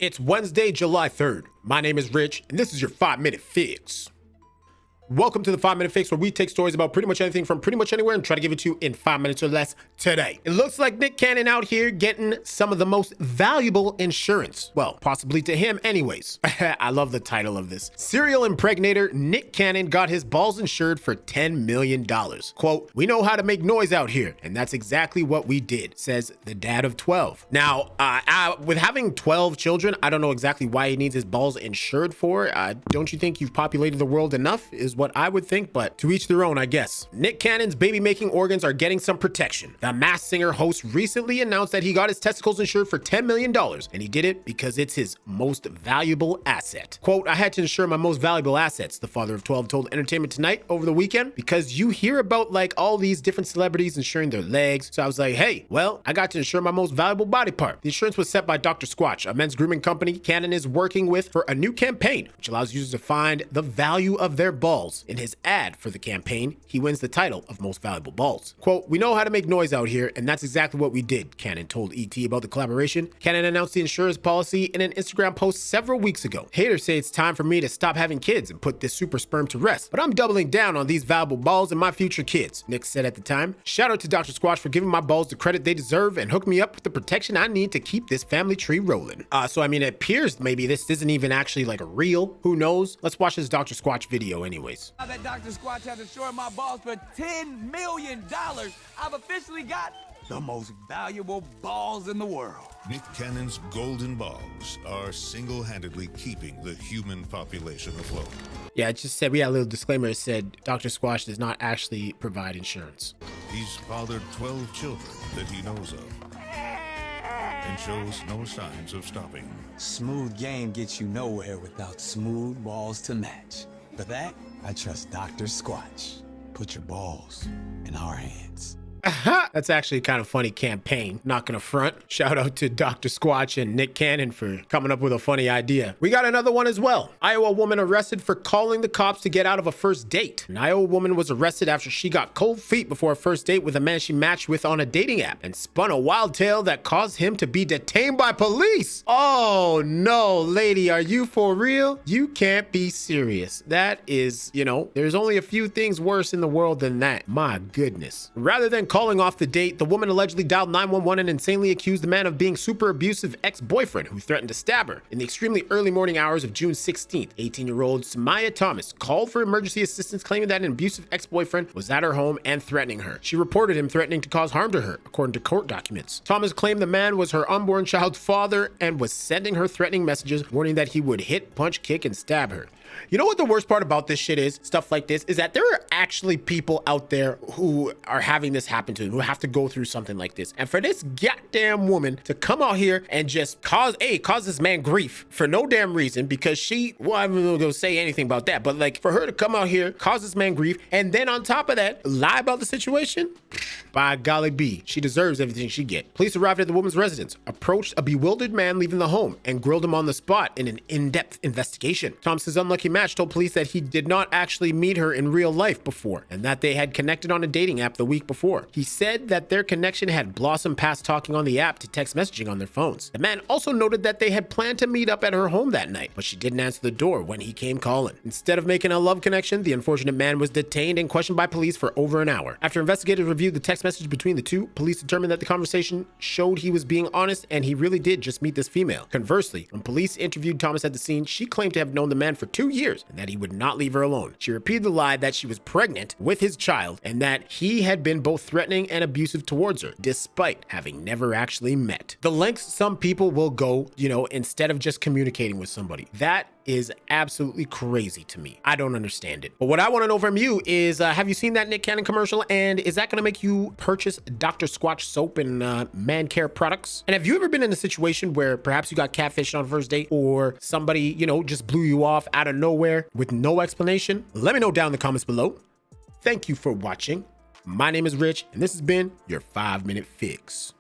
It's Wednesday, July 3rd. My name is Rich, and this is your 5-Minute Fix. Welcome to the 5-Minute Fix, where we take stories about pretty much anything from pretty much anywhere and try to give it to you in 5 minutes or less today. It looks like Nick Cannon out here getting some of the most valuable insurance. Well, possibly to him anyways. I love the title of this. Serial impregnator Nick Cannon got his balls insured for $10 million. Quote, "We know how to make noise out here, and that's exactly what we did," says the dad of 12. Now, with having 12 children, I don't know exactly why he needs his balls insured for. Don't you think you've populated the world enough, is what I would think, but to each their own, I guess. Nick Cannon's baby-making organs are getting some protection. The Masked Singer host recently announced that he got his testicles insured for $10 million, and he did it because it's his most valuable asset. Quote, "I had to insure my most valuable assets," the father of 12 told Entertainment Tonight over the weekend, "because you hear about like all these different celebrities insuring their legs. So I was like, hey, well, I got to insure my most valuable body part." The insurance was set by Dr. Squatch, a men's grooming company Cannon is working with for a new campaign, which allows users to find the value of their balls. In his ad for the campaign, he wins the title of most valuable balls. Quote, "We know how to make noise out here, and that's exactly what we did," Cannon told ET about the collaboration. Cannon announced the insurance policy in an Instagram post several weeks ago. "Haters say it's time for me to stop having kids and put this super sperm to rest, but I'm doubling down on these valuable balls and my future kids," Nick said at the time. "Shout out to Dr. Squatch for giving my balls the credit they deserve and hook me up with the protection I need to keep this family tree rolling." So I mean, it appears maybe this isn't even actually like a real, who knows? Let's watch this Dr. Squatch video anyways. Now that Dr. Squatch has insured my balls for $10 million, I've officially got the most valuable balls in the world. Nick Cannon's golden balls are single-handedly keeping the human population afloat. Yeah, it just said, we had a little disclaimer. It said Dr. Squatch does not actually provide insurance. He's fathered 12 children that he knows of and shows no signs of stopping. Smooth game gets you nowhere without smooth balls to match. For that, I trust Dr. Squatch. Put your balls in our hands. That's actually kind of funny campaign, not gonna front. Shout out to Dr. Squatch and Nick Cannon for coming up with a funny idea. We got another one as well. Iowa woman arrested for calling the cops to get out of a first date. An Iowa woman was arrested after she got cold feet before a first date with a man she matched with on a dating app and spun a wild tale that caused him to be detained by police. Oh no, lady, are you for real? You can't be serious. That is, there's only a few things worse in the world than that. My goodness. Rather than calling off the date, the woman allegedly dialed 911 and insanely accused the man of being super abusive ex-boyfriend who threatened to stab her. In the extremely early morning hours of June 16th, 18-year-old Samaya Thomas called for emergency assistance, claiming that an abusive ex-boyfriend was at her home and threatening her. She reported him threatening to cause harm to her, according to court documents. Thomas claimed the man was her unborn child's father and was sending her threatening messages, warning that he would hit, punch, kick, and stab her. You know what the worst part about this shit is? Stuff like this is that there are actually people out there who are having this happen to them, who have to go through something like this. And for this goddamn woman to come out here and just cause this man grief for no damn reason, because I'm not gonna say anything about that, but like for her to come out here, cause this man grief, and then on top of that, lie about the situation, by golly bee, she deserves everything she get. Police arrived at the woman's residence, approached a bewildered man leaving the home, and grilled him on the spot in an in-depth investigation. Thomas's unlucky match told police that he did not actually meet her in real life before, and that they had connected on a dating app the week before. He said that their connection had blossomed past talking on the app to text messaging on their phones. The man also noted that they had planned to meet up at her home that night, but she didn't answer the door when he came calling. Instead of making a love connection, the unfortunate man was detained and questioned by police for over an hour. After investigators reviewed the text message between the two, police determined that the conversation showed he was being honest and he really did just meet this female. Conversely, when police interviewed Thomas at the scene, she claimed to have known the man for 2 years and that he would not leave her alone. She repeated the lie that she was pregnant with his child and that he had been both threatening and abusive towards her, despite having never actually met. The lengths some people will go, instead of just communicating with somebody. That is absolutely crazy to me. I don't understand it. But what I want to know from you is, have you seen that Nick Cannon commercial? And is that going to make you purchase Dr. Squatch soap and man care products? And have you ever been in a situation where perhaps you got catfished on a first date, or somebody, just blew you off out of nowhere with no explanation? Let me know down in the comments below. Thank you for watching. My name is Rich, and this has been your 5-Minute Fix.